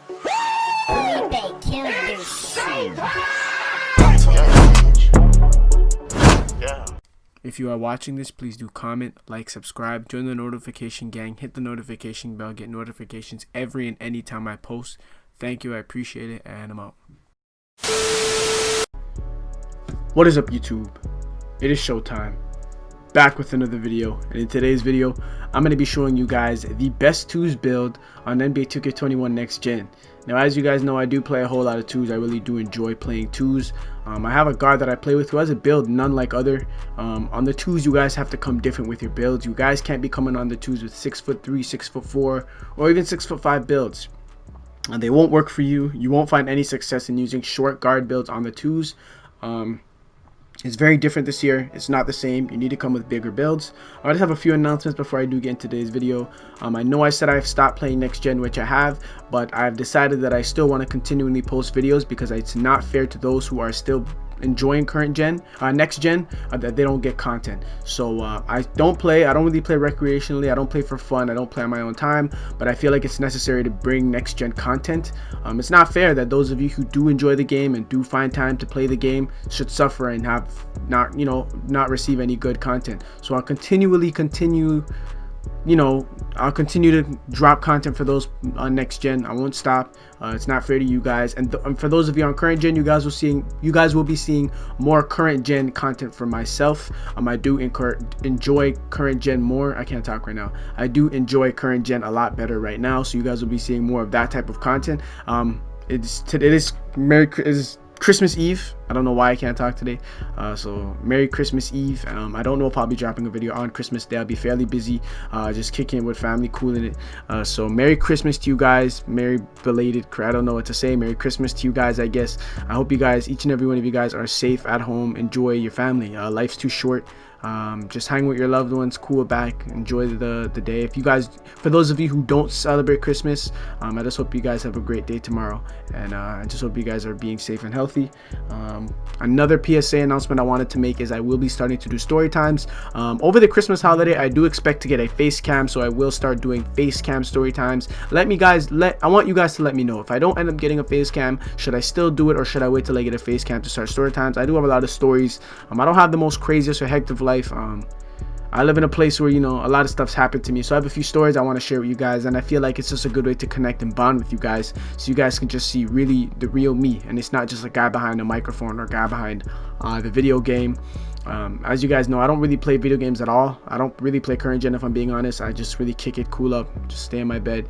Pewdiepie, kill this shit. Yeah. If you are watching this, please do comment, like, subscribe, join the notification gang, hit the notification bell, get notifications every and any time I post. Thank you, I appreciate it, and I'm out. What is up, YouTube? It is showtime. Back with another video, and in today's video I'm going to be showing you guys the best twos build on NBA 2K21 next gen. Now, as you guys know, I do play a whole lot of twos. I really do enjoy playing twos. I have a guard that I play with who has a build none like other. On the twos, you guys have to come different with your builds. You guys can't be coming on the twos with 6'3", 6'4", or even 6'5" builds. They won't work for you. You won't find any success in using short guard builds on the twos. It's very different this year. It's not the same. You need to come with bigger builds. I just have a few announcements before I do get into today's video. I know I said I've stopped playing next gen, which I have, but I've decided that I still want to continually post videos because it's not fair to those who are still enjoying next gen that they don't get content. So I don't really play recreationally. I don't play for fun. I don't play on my own time, but I feel like it's necessary to bring next gen content. It's not fair that those of you who do enjoy the game and do find time to play the game should suffer and have not receive any good content. So I'll continue to drop content for those on next gen. I won't stop. It's not fair to you guys, and for those of you on current gen, you guys will be seeing more current gen content from myself. I do enjoy current gen more. I can't talk right now. I do enjoy current gen a lot better right now, so you guys will be seeing more of that type of content. It is Christmas Eve. I don't know why I can't talk today. So Merry Christmas Eve. I don't know if I'll be dropping a video on Christmas Day. I'll be fairly busy, just kicking it with family, cooling it. So Merry Christmas to you guys. Merry belated, I don't know what to say. Merry Christmas to you guys, I guess. I hope you guys, each and every one of you guys, are safe at home. Enjoy your family. Life's too short. Just hang with your loved ones, cool back, enjoy the day. If you guys, for those of you who don't celebrate Christmas, I just hope you guys have a great day tomorrow, and I just hope you guys are being safe and healthy. Another PSA announcement I wanted to make is I will be starting to do story times over the Christmas holiday. I do expect to get a face cam, so I will start doing face cam story times. I want you guys to let me know if I don't end up getting a face cam. Should I still do it, or should I wait till I get a face cam to start story times? I do have a lot of stories. I don't have the most craziest or hectic life. I live in a place where, a lot of stuff's happened to me, so I have a few stories I want to share with you guys, and I feel like it's just a good way to connect and bond with you guys, so you guys can just see really the real me, and it's not just a guy behind a microphone or a guy behind the video game. As you guys know, I don't really play video games at all. I don't really play current gen, if I'm being honest. I just really kick it, cool up, just stay in my bed,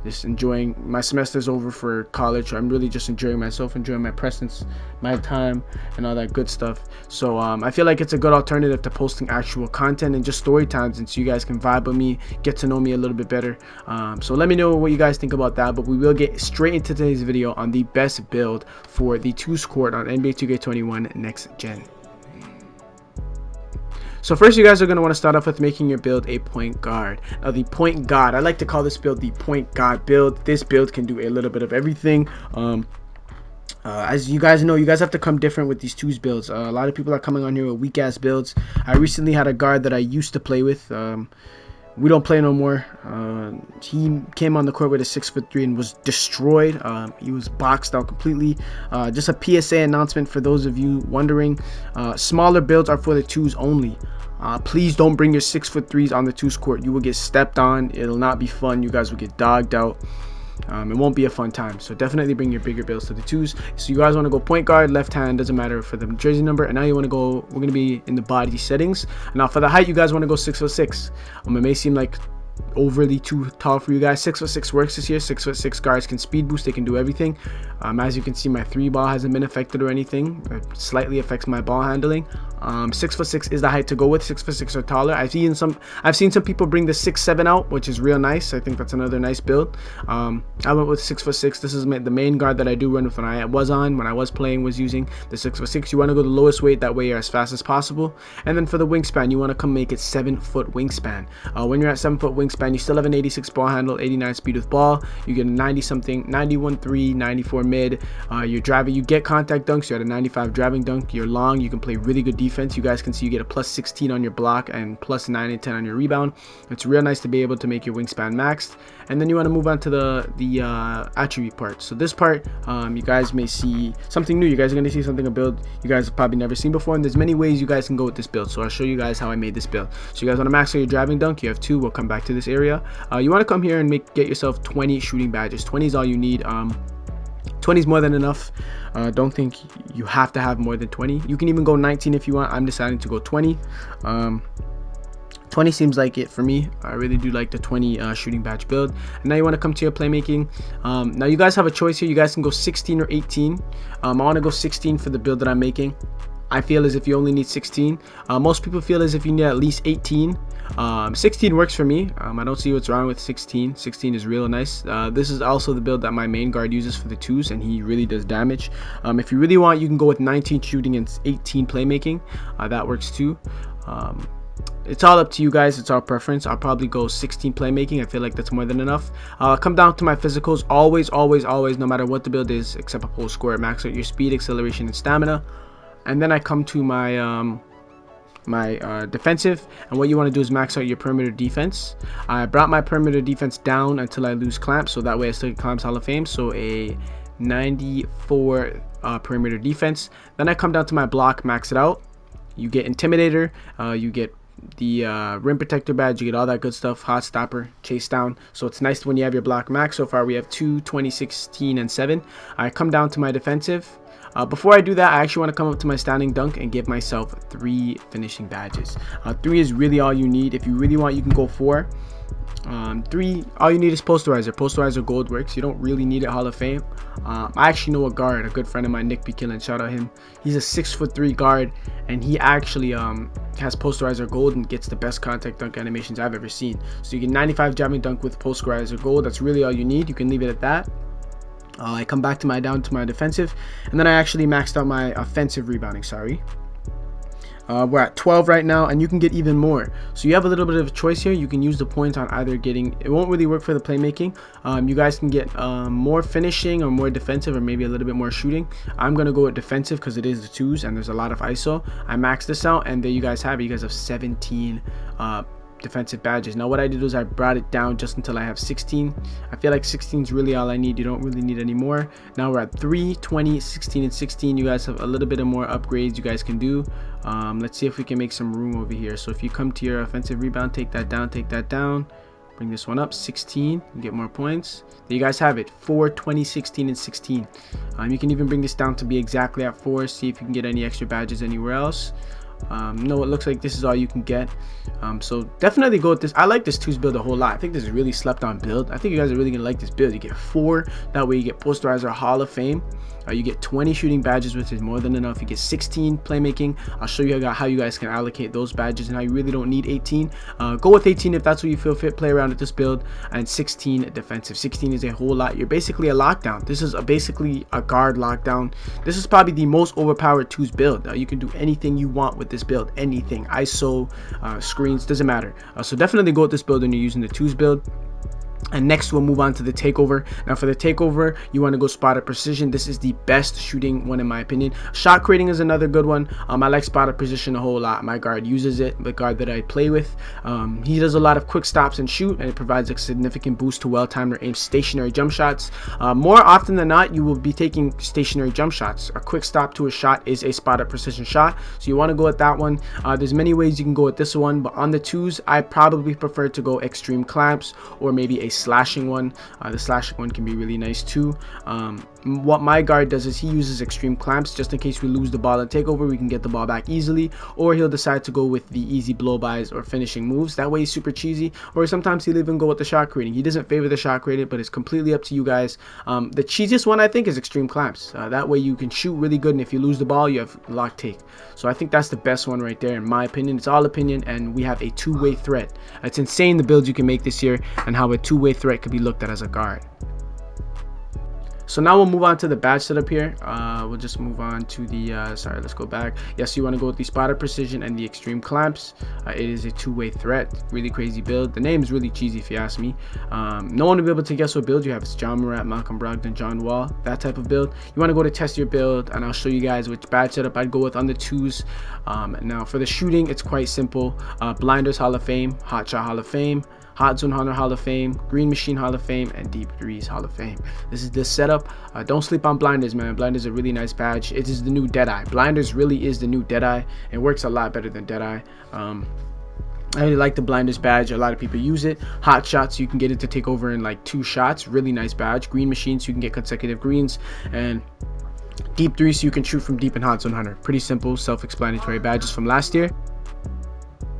just enjoying. My semester's over for college, so I'm really just enjoying myself, enjoying my presence, my time, and all that good stuff. So I feel like it's a good alternative to posting actual content and just story times, and so you guys can vibe with me, get to know me a little bit better. So let me know what you guys think about that, but we will get straight into today's video on the best build for the twos court on NBA 2K21 next gen. So first, you guys are going to want to start off with making your build a point guard. Now, the point guard, I like to call this build the point guard build. This build can do a little bit of everything. As you guys know, you guys have to come different with these twos builds. A lot of people are coming on here with weak ass builds. I recently had a guard that I used to play with. We don't play no more. He came on the court with a 6'3" and was destroyed. He was boxed out completely. Just a PSA announcement for those of you wondering. Smaller builds are for the twos only. Please don't bring your 6'3s on the twos court. You will get stepped on. It'll not be fun. You guys will get dogged out. It won't be a fun time, so definitely bring your bigger builds to the twos. So you guys want to go point guard, left hand, doesn't matter for the jersey number. And now you want to go, we're going to be in the body settings. Now for the height, you guys want to go 6'6". It may seem like overly too tall for you guys. 6'6" works this year. 6'6" guards can speed boost, they can do everything. As you can see, my 3 ball hasn't been affected or anything. It slightly affects my ball handling. 6'6" is the height to go with. 6'6" or taller. I've seen some people bring the 6'7" out, which is real nice. I think that's another nice build. I went with 6'6". This is the main guard that I do run with when I was playing, was using the 6'6". You want to go the lowest weight, that way you're as fast as possible. And then for the wingspan, you want to come make it 7-foot wingspan. When you're at 7-foot wingspan, wingspan. You still have an 86 ball handle, 89 speed with ball. You get a 90 something, 91.3, 94 mid. You're driving, you get contact dunks. You're at a 95 driving dunk. You're long, you can play really good defense. You guys can see you get a plus 16 on your block and plus 9 and 10 on your rebound. It's real nice to be able to make your wingspan maxed. And then you want to move on to the attribute part. So this part, you guys may see something new. You guys are going to see something, a build you guys have probably never seen before, and there's many ways you guys can go with this build. So I'll show you guys how I made this build. So you guys want to max out your driving dunk. You have 2. We'll come back to this area. You want to come here and get yourself 20 shooting badges. 20 is all you need. 20 is more than enough. Don't think you have to have more than 20. You can even go 19 if you want. I'm deciding to go 20. 20 seems like it for me. I really do like the 20 shooting badge build. And now you want to come to your playmaking. Now you guys have a choice here. You guys can go 16 or 18. I want to go 16 for the build that I'm making. I feel as if you only need 16. Most people feel as if you need at least 18. 16 works for me. I don't see what's wrong with 16. 16 is real nice. This is also the build that my main guard uses for the 2s, and he really does damage. If you really want, you can go with 19 shooting and 18 playmaking. That works too. It's all up to you guys. It's our preference. I'll probably go 16 playmaking. I feel like that's more than enough. Come down to my physicals. Always, no matter what the build is, except a post score, max out your speed, acceleration, and stamina. And then I come to my defensive, and what you want to do is max out your perimeter defense. I brought my perimeter defense down until I lose clamps, so that way I still get clamps Hall of Fame. So a 94 perimeter defense. Then I come down to my block, max it out. You get intimidator, you get the rim protector badge, you get all that good stuff, hot stopper, chase down. So it's nice when you have your block max. So far we have 2, 20, 16, and 7. I come down to my defensive. Before I do that, I actually want to come up to my standing dunk and give myself 3 finishing badges. 3 is really all you need. If you really want, you can go 4. 3, all you need is posterizer. Posterizer gold works. You don't really need it Hall of Fame. I actually know a guard, a good friend of mine, Nick P. Killen, shout out him. He's a 6'3" guard, and he actually has posterizer gold and gets the best contact dunk animations I've ever seen. So you get 95 jamming dunk with posterizer gold. That's really all you need. You can leave it at that. I come back to down to my defensive, and then I actually maxed out my offensive rebounding. We're at 12 right now, and you can get even more. So you have a little bit of a choice here. You can use the points on either getting, it won't really work for the playmaking. You guys can get more finishing or more defensive, or maybe a little bit more shooting. I'm gonna go with defensive because it is the 2s and there's a lot of ISO. I maxed this out, and there you guys have it. You guys have 17 defensive badges. Now what I did was I brought it down just until I have 16. I feel like 16 is really all I need. You don't really need any more. Now we're at 3, 20, 16, and 16. You guys have a little bit of more upgrades you guys can do. Let's see if we can make some room over here. So if you come to your offensive rebound, take that down, bring this one up, 16, you get more points. There you guys have it, 4, 20, 16, and 16. You can even bring this down to be exactly at 4. See if you can get any extra badges anywhere else. No, it looks like this is all you can get. So definitely go with this. I like this 2s build a whole lot. I think this is a really slept on build. I think you guys are really gonna like this build. You get 4, that way you get posterizer Hall of Fame. You get 20 shooting badges, which is more than enough. You get 16 playmaking. I'll show you how you guys can allocate those badges and how you really don't need 18. Go with 18 if that's what you feel fit. Play around with this build. And 16 defensive. 16 is a whole lot. You're basically a lockdown. This is basically a guard lockdown. This is probably the most overpowered 2s build. You can do anything you want with this build. Anything. ISO, screens, doesn't matter. So definitely go with this build when you're using the 2s build. And next we'll move on to the takeover. Now for the takeover, you want to go spotted precision. This is the best shooting one in my opinion. Shot creating is another good one. I like spotted precision a whole lot. My guard uses it, the guard that I play with. He does a lot of quick stops and shoot, and it provides a significant boost to well-timed or aimed stationary jump shots. More often than not, you will be taking stationary jump shots. A quick stop to a shot is a spotted precision shot, so you want to go with that one. There's many ways you can go with this one, but on the 2s, I probably prefer to go extreme clamps or maybe a slashing one. The slashing one can be really nice too. What my guard does is he uses extreme clamps just in case we lose the ball and takeover, we can get the ball back easily, or he'll decide to go with the easy blow-bys or finishing moves. That way he's super cheesy, or sometimes he'll even go with the shot creating. He doesn't favor the shot creating, but it's completely up to you guys. The cheesiest one I think is extreme clamps. That way you can shoot really good, and if you lose the ball you have lock take. So I think that's the best one right there in my opinion. It's all opinion, and we have a 2-way threat. It's insane the builds you can make this year and how a 2-way threat could be looked at as a guard. So now we'll move on to the badge setup here. We'll just move on to the sorry, let's go back. Yes, you want to go with the spotter precision and the extreme clamps. It is a two-way threat, really crazy build. The name is really cheesy if you ask me. No one will be able to guess what build you have. It's John Morant, Malcolm Brogdon, John Wall, that type of build. You want to go to test your build, and I'll show you guys which badge setup I'd go with on the 2s. Now for the shooting, it's quite simple. Blinders Hall of Fame, Hot Shot Hall of Fame, Hot Zone Hunter Hall of Fame, Green Machine Hall of Fame, and Deep Threes Hall of Fame. This is the setup. Don't sleep on blinders, man. Blinders are a really nice badge. It is the new Deadeye. Blinders really is the new Deadeye. It works a lot better than Deadeye. I really like the blinders badge. A lot of people use it. Hot shots, you can get it to take over in like 2 shots. Really nice badge. Green machines, you can get consecutive greens, and deep 3, so you can shoot from deep in Hot Zone Hunter. Pretty simple, self-explanatory badges from last year.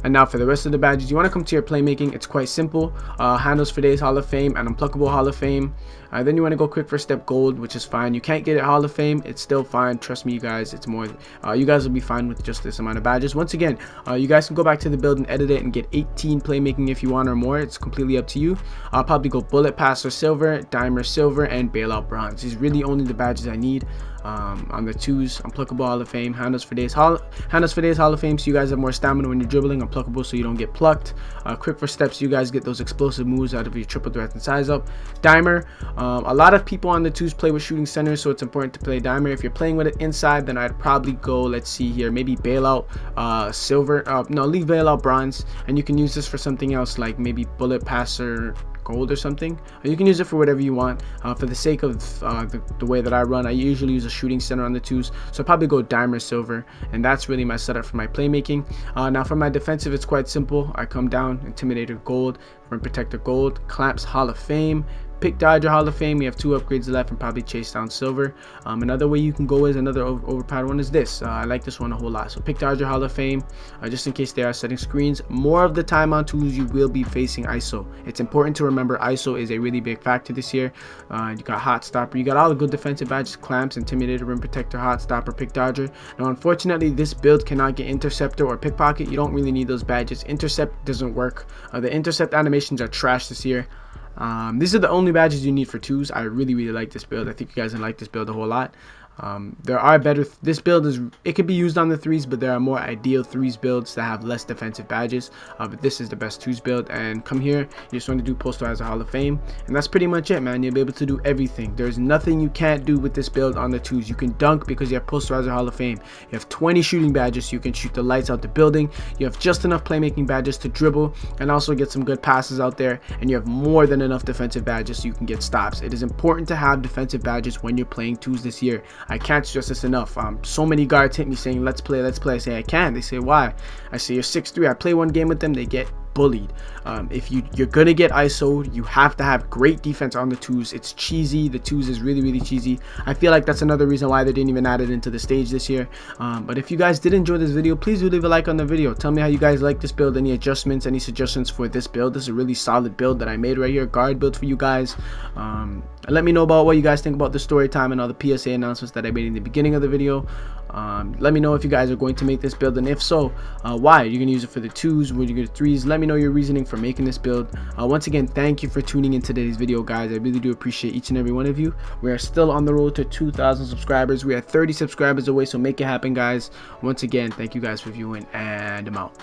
And now for the rest of the badges, you want to come to your playmaking. It's quite simple. Handles for Days Hall of Fame and Unpluckable Hall of Fame. Then you want to go quick first step gold, which is fine. You can't get it Hall of Fame, it's still fine. Trust me, you guys, it's more you guys will be fine with just this amount of badges. Once again, you guys can go back to the build and edit it and get 18 playmaking if you want or more. It's completely up to you. I'll probably go Bullet Passer Silver, Dimer Silver, and Bailout Bronze. These are really only the badges I need. On the 2s, Unpluckable Hall of Fame, Handles for Days Hall of Fame, so you guys have more stamina when you're dribbling. Unpluckable, so you don't get plucked. Quick for steps, you guys get those explosive moves out of your triple threat and size up. Dimer, a lot of people on the 2s play with shooting centers, so it's important to play Dimer. If you're playing with it inside, then I'd probably go, let's see here, maybe Bailout Silver, no, leave Bailout Bronze, and you can use this for something else, like maybe Bullet Passer Gold or something. You can use it for whatever you want. For the sake of the way that I run, I usually use a shooting center on the 2s, so I'll probably go Dimer Silver, and that's really my setup for my playmaking. Now for my defensive, it's quite simple. I come down Intimidator Gold, Rim Protector Gold, Clamps Hall of Fame, Pick Dodger Hall of Fame. We have 2 upgrades left, and probably Chase Down Silver. Another way you can go is another overpowered one is this. I like this one a whole lot. So Pick Dodger Hall of Fame, just in case they are setting screens. More of the time on 2s, you will be facing ISO. It's important to remember ISO is a really big factor this year. You got Hot Stopper. You got all the good defensive badges: Clamps, Intimidator, Rim Protector, Hot Stopper, Pick Dodger. Now, unfortunately, this build cannot get Interceptor or Pickpocket. You don't really need those badges. Intercept doesn't work. The Intercept animations are trash this year. These are the only badges you need for 2s. I really like this build. I think you guys will like this build a whole lot. There are better, this build is, it could be used on the 3s, but there are more ideal 3s builds that have less defensive badges, but this is the best 2s build. And come here, you just want to do Posterizer Hall of Fame, and that's pretty much it, man. You'll be able to do everything. There's nothing you can't do with this build on the 2s. You can dunk because you have Posterizer Hall of Fame. You have 20 shooting badges, so you can shoot the lights out the building. You have just enough playmaking badges to dribble and also get some good passes out there, and you have more than enough defensive badges so you can get stops. It is important to have defensive badges when you're playing 2s this year. I can't stress this enough. So many guards hit me saying let's play. I say I can't. They say why? I say you're 6'3". I play one game with them, they get bullied. If you're gonna get ISO'd, you have to have great defense on the 2s. It's cheesy. The 2s is really cheesy. I feel like that's another reason why they didn't even add it into the stage this year. But if you guys did enjoy this video, please do leave a like on the video. Tell me how you guys like this build, any adjustments, any suggestions for this build. This is a really solid build that I made right here, guard build for you guys. Let me know about what you guys think about the story time and all the PSA announcements that I made in the beginning of the video. Let me know if you guys are going to make this build, and if so, why. You're gonna use it for the 2s, would you get 3s? Let me know your reasoning for making this build. Once again, thank you for tuning in today's video, guys. I really do appreciate each and every one of you. We are still on the road to 2,000 subscribers. We are 30 subscribers away, so make it happen, guys. Once again, thank you guys for viewing, and I'm out.